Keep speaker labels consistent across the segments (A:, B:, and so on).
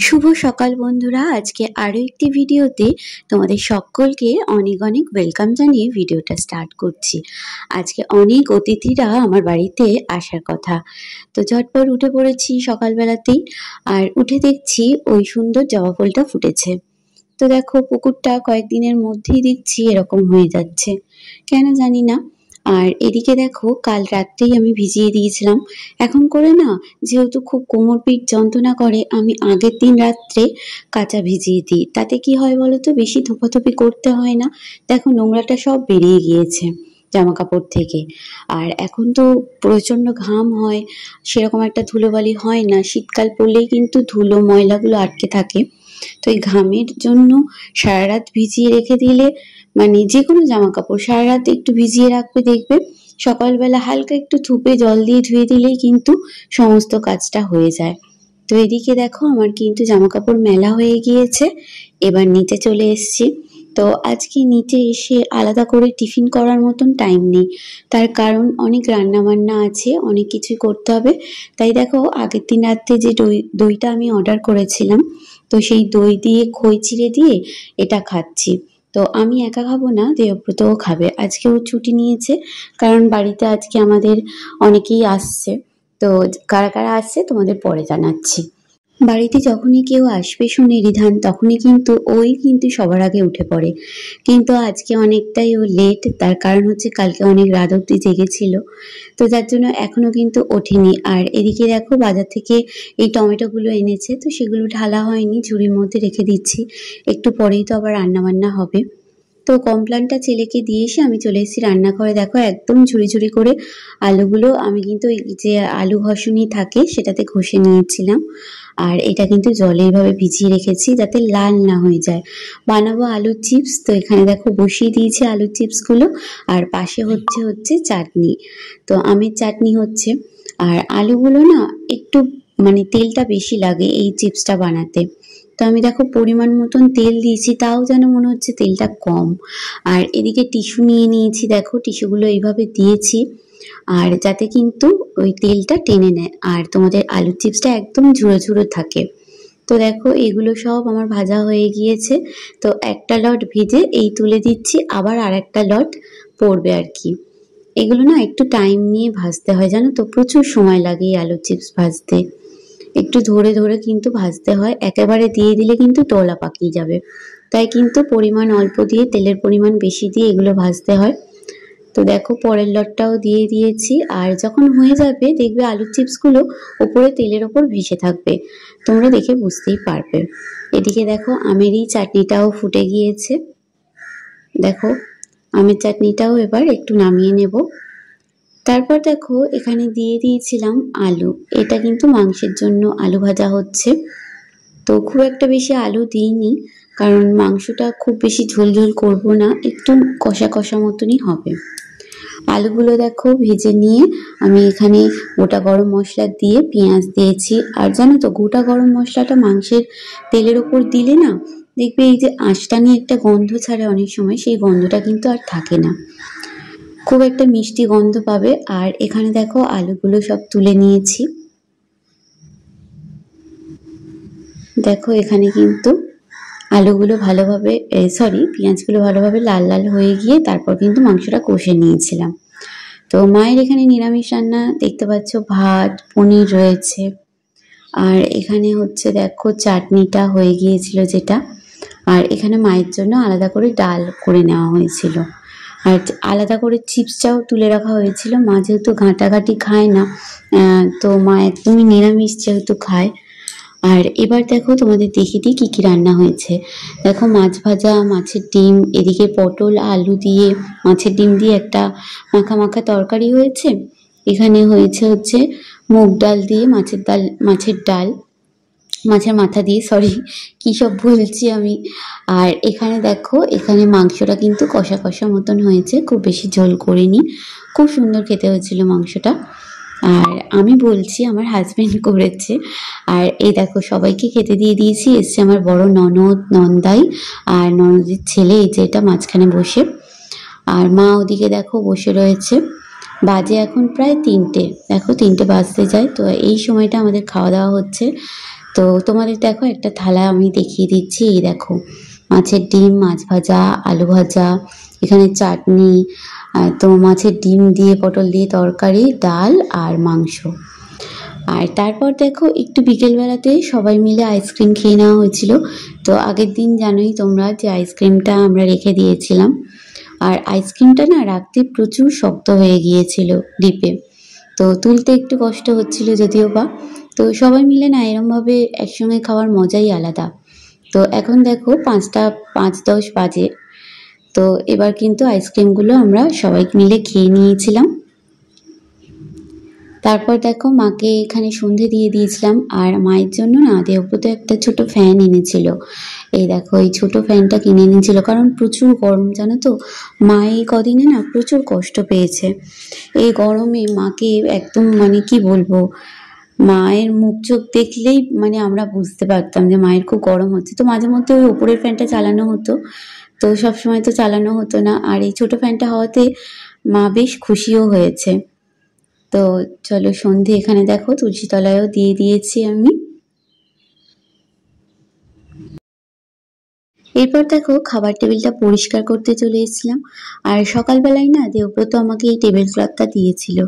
A: শুভ সকাল বন্ধুরা, আজকে আরো একটি ভিডিওতে তোমাদের সকলকে অনেক অনেক ওয়েলকাম জানিয়ে ভিডিওটা স্টার্ট করছি। আজকে অনেক অতিথিরা আমার বাড়িতে আসার কথা, তো ঝটপট উঠে পড়েছি সকালবেলাতেই। আর উঠে দেখছি ওই সুন্দর জবা ফুলটা ফুটেছে। তো দেখো, পুকুরটা কয়েকদিনের মধ্যেই দেখছি এরকম হয়ে যাচ্ছে, কেন জানি না। আর এদিকে দেখো, কাল রাত্রেই আমি ভিজিয়ে দিয়েছিলাম। এখন করে না, যেহেতু খুব কোমর পিঠ যন্ত্রণা করে, আমি আগের দিন রাত্রে কাঁচা ভিজিয়ে দিই। তাতে কি হয় বলো তো, বেশি ধোপাধুপি করতে হয় না। দেখো, নোংরাটা সব বেরিয়ে গিয়েছে জামা কাপড় থেকে। আর এখন তো প্রচন্ড ঘাম হয়, সেরকম একটা ধুলোবালি হয় না। শীতকাল পড়লেই কিন্তু ধুলো ময়লাগুলো আটকে থাকে। তো এই ঘামের জন্য সারা রাত ভিজিয়ে রেখে দিলে, মানে যে কোনো জামা কাপড় সারা রাত একটু ভিজিয়ে রাখবে, দেখবে সকালবেলা হালকা একটু ধুপে জল দিয়ে ধুয়ে দিলেই কিন্তু সমস্ত কাজটা হয়ে যায়। তো এদিকে দেখো, আমার কিন্তু জামা কাপড় মেলা হয়ে গিয়েছে। এবার নিচে চলে এসেছি। তো আজকে নিচে এসে আলাদা করে টিফিন করার মতন টাইম নেই, তার কারণ অনেক রান্না বান্না আছে, অনেক কিছুই করতে হবে। তাই দেখো, আগের দিন রাত্রে যে দইটা আমি অর্ডার করেছিলাম, তো সেই দই দিয়ে খই চিড়ে দিয়ে এটা খাচ্ছি। তো আমি একা খাবো না, দেবব্রতও খাবে। আজকে ও ছুটি নিয়েছে, কারণ বাড়িতে আজকে আমাদের অনেকেই আসছে। তো কারা কারা আসছে তোমাদের পরে জানাচ্ছি। বাড়িতে যখনই কেউ আসবে শুনে রিধান, তখনই কিন্তু ওই কিন্তু সবার আগে উঠে পড়ে। কিন্তু আজকে অনেকটাই ও লেট, তার কারণ হচ্ছে কালকে অনেক রাত অব্দি জেগেছিল, তো যার জন্য এখনো কিন্তু ওঠেনি। আর এদিকে দেখো, বাজার থেকে এই টমেটোগুলো এনেছে, তো সেগুলো ঢালা হয়নি, ঝুড়ির মধ্যে রেখে দিচ্ছি। একটু পরেই তো আবার রান্না বান্না হবে। তো কমপ্লানটা ছেলেকে দিয়ে এসে আমি চলে এসেছি রান্নাঘরে। দেখো, একদম ঝুড়ি ঝুড়ি করে আলুগুলো আমি কিন্তু যে আলু ঘষুনি থাকে সেটাতে ঘষে নিয়েছিলাম। আর এটা কিন্তু জলে এইভাবে ভিজিয়ে রেখেছি যাতে লাল না হয়ে যায়। বানাবো আলুর চিপস, তো এখানে দেখো বসিয়ে দিয়েছি আলুর চিপসগুলো। আর পাশে হচ্ছে চাটনি, তো আমের চাটনি হচ্ছে। আর আলুগুলো না একটু মানে তেলটা বেশি লাগে এই চিপসটা বানাতে। তো আমি দেখো পরিমাণ মতন তেল দিয়েছি, তাও যেন মনে হচ্ছে তেলটা কম। আর এদিকে টিস্যু নিয়ে নিয়েছি, দেখো টিস্যুগুলো এইভাবে দিয়েছি আর যাতে কিন্তু ওই তেলটা টেনে নেয় আর তোমাদের আলুর চিপসটা একদম ঝুরো ঝুরো থাকে। তো দেখো, এগুলো সব আমার ভাজা হয়ে গিয়েছে। তো একটা লট ভেজে এই তুলে দিচ্ছি, আবার আর একটা লট পড়বে আর কি। এগুলো না একটু টাইম নিয়ে ভাজতে হয়, জানো তো, প্রচুর সময় লাগে এই আলুর চিপস ভাজতে। একটু ধরে ধরে কিন্তু ভাজতে হয়, একেবারে দিয়ে দিলে কিন্তু দলা পাকিয়ে যাবে। তাই কিন্তু পরিমাণ অল্প দিয়ে, তেলের পরিমাণ বেশি দিয়ে এগুলো ভাজতে হয়। তো দেখো, পরের লটটাও দিয়ে দিয়েছি। আর যখন হয়ে যাবে দেখবে আলুর চিপসগুলো ওপরে তেলের ওপর ভেসে থাকবে, তোমরা দেখে বুঝতেই পারবে। এদিকে দেখো, আমের এই চাটনিটাও ফুটে গিয়েছে। দেখো, আমের চাটনিটাও এবার একটু নামিয়ে নেব। তারপর দেখো, এখানে দিয়ে দিয়েছিলাম আলু। এটা কিন্তু মাংসের জন্য আলু ভাজা হচ্ছে। তো খুব একটা বেশি আলু দিইনি, কারণ মাংসটা খুব বেশি ঝোল ঝোল করবো না, একটু কষা কষা মতনই হবে। আলুগুলো দেখো ভেজে নিয়ে আমি এখানে গোটা গরম মশলা দিয়ে পেঁয়াজ দিয়েছি। আর জানো তো, গোটা গরম মশলাটা মাংসের তেলের ওপর দিলে না, দেখবে এই যে আঁশটা নিয়ে একটা গন্ধ ছাড়ে অনেক সময়, সেই গন্ধটা কিন্তু আর থাকে না, খুব একটা মিষ্টি গন্ধ পাবে। আর এখানে দেখো, আলুগুলো সব তুলে নিয়েছি। দেখো, এখানে কিন্তু আলুগুলো ভালোভাবে পেঁয়াজগুলো ভালোভাবে লাল লাল হয়ে গিয়ে তারপর কিন্তু মাংসটা কষে নিয়েছিলাম। তো মায়ের এখানে নিরামিষ রান্না দেখতে পাচ্ছ, ভাত পনির রয়েছে। আর এখানে হচ্ছে দেখো, চাটনিটা হয়ে গিয়েছিল যেটা। আর এখানে মায়ের জন্য আলাদা করে ডাল করে নেওয়া হয়েছিল। আর আলাদা করে চিপসটাও তুলে রাখা হয়েছিল। মা যেহেতু ঘাঁটাঘাঁটি খায় না, তো মা একদমই নিরামিষ যেহেতু খায়। আর এবার দেখো, তোমাদের দেখিয়ে দিই কী কী রান্না হয়েছে। দেখো, মাছ ভাজা, মাছের ডিম, এদিকে পটল আলু দিয়ে মাছের ডিম দিয়ে একটা মাখা মাখা তরকারি হয়েছে। এখানে হচ্ছে মুগ ডাল দিয়ে মাছের ডাল, মাছের মাথা দিয়ে, কী সব বলছি আমি। আর এখানে দেখো, এখানে মাংসটা কিন্তু কষা কষা মতন হয়েছে, খুব বেশি ঝোল করিনি, খুব সুন্দর খেতে হয়েছিল মাংসটা। আর আমি বলছি, আমার হাজবেন্ড করেছে। আর এই দেখো, সবাইকে খেতে দিয়ে দিয়েছি। এসছে আমার বড় ননদ, নন্দাই আর ননদের ছেলে, এই যে এটা মাঝখানে বসে। আর মা ওদিকে দেখো বসে রয়েছে। বাজে এখন প্রায় 3টে, দেখো 3টে বাজতে যায়। তো এই সময়টা আমাদের খাওয়া দাওয়া হচ্ছে। তো তোমাদের দেখো একটা থালা আমি দেখিয়ে দিচ্ছি। এই দেখো মাছের ডিম, মাছ ভাজা, আলু ভাজা, এখানে চাটনি, তো মাছের ডিম দিয়ে পটল দিয়ে তরকারি, ডাল আর মাংস। আর তারপর দেখো একটু বিকেলবেলাতে সবাই মিলে আইসক্রিম খেয়ে নেওয়া হয়েছিল। তো আগের দিন জানোই তোমরা যে আইসক্রিমটা আমরা রেখে দিয়েছিলাম, আর আইসক্রিমটা না রাখতে প্রচুর শক্ত হয়ে গিয়েছিল ডিপে, তো তুলতে একটু কষ্ট হচ্ছিল যদিও বা। তো সবাই মিলে না এরমভাবে একসঙ্গে খাওয়ার মজাই আলাদা। তো এখন দেখো 5টা 5:10 বাজে। তো এবার কিন্তু আইসক্রিমগুলো আমরা সবাই মিলে খেয়ে নিয়েছিলাম। তারপর দেখো মাকে এখানে সন্ধে দিয়ে দিয়েছিলাম, আর মায়ের জন্য না দেবব্রত একটা ছোট ফ্যান এনেছিল। এই দেখো এই ছোট ফ্যানটা কিনে এনেছিল, কারণ প্রচুর গরম জানো তো। মা এই কদিনে না প্রচুর কষ্ট পেয়েছে এই গরমে। মাকে একদম মানে কি বলবো, মায়ের মুখ চোখ দেখলেই মানে আমরা বুঝতে পারতাম যে মায়ের খুব গরম হচ্ছে। তো মাঝে মধ্যে ওই ওপরের ফ্যানটা চালানো হতো, তো সবসময় তো চালানো হতো না। আর এই ছোট ফ্যানটা হওয়াতে মা বেশ খুশিও হয়েছে। তো চলো সন্ধে এখানে দেখো তুলসী তলায়ও দিয়ে দিয়েছি আমি। এরপর দেখো খাবার টেবিলটা পরিষ্কার করতে চলে এসেছিলাম। আর সকালবেলায় না দেবব্রত আমাকে এই টেবিল ক্লথটা দিয়েছিল,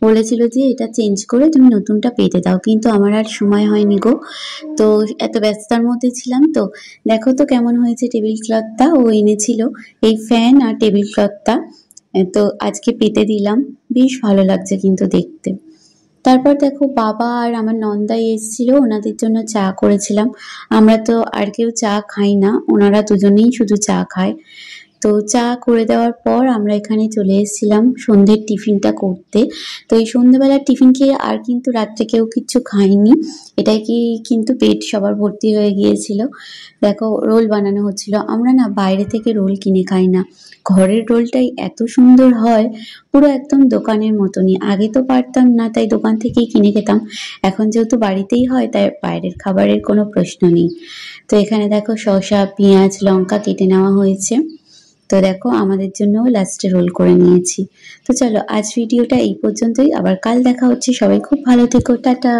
A: বলেছিল যে এটা চেঞ্জ করে তুমি নতুনটা পেতে দাও, কিন্তু আমার আর সময় হয়নি গো। তো এত ব্যস্ততার মধ্যে ছিলাম। তো দেখো তো কেমন হয়েছে টেবিল ক্লথটা। ও এনেছিল এই ফ্যান আর টেবিল ক্লথটা, তো আজকে পেতে দিলাম। বেশ ভালো লাগছে কিন্তু দেখতে। তারপর দেখো বাবা আর আমার নন্দাই এসেছিল, ওনাদের জন্য চা করেছিলাম। আমরা তো আর কেউ চা খাই না, ওনারা দুজনেই শুধু চা খায়। তো চা করে দেওয়ার পর আমরা এখানে চলে এসেছিলাম সন্ধ্যের টিফিনটা করতে। তো এই সন্ধ্যেবেলার টিফিন খেয়ে আর কিন্তু রাত্রে কেউ কিচ্ছু খাইনি, এটাই কি কিন্তু পেট সবার ভর্তি হয়ে গিয়েছিল। দেখো রোল বানানো হচ্ছিল। আমরা না বাইরে থেকে রোল কিনে খাই না, ঘরের রোলটাই এত সুন্দর হয়, পুরো একদম দোকানের মতনই। আগে তো পারতাম না, তাই দোকান থেকেই কিনে খেতাম। এখন যেহেতু বাড়িতেই হয়, তাই বাইরের খাবারের কোনো প্রশ্ন নেই। তো এখানে দেখো শসা, পেঁয়াজ, লঙ্কা কেটে নেওয়া হয়েছে। তো দেখো আমাদের জন্য লাস্টে রোল করে নিয়েছি। তো চলো আজ ভিডিওটা এই পর্যন্তই, আবার কাল দেখা হচ্ছে। সবাই খুব ভালো থেকো, টাটা।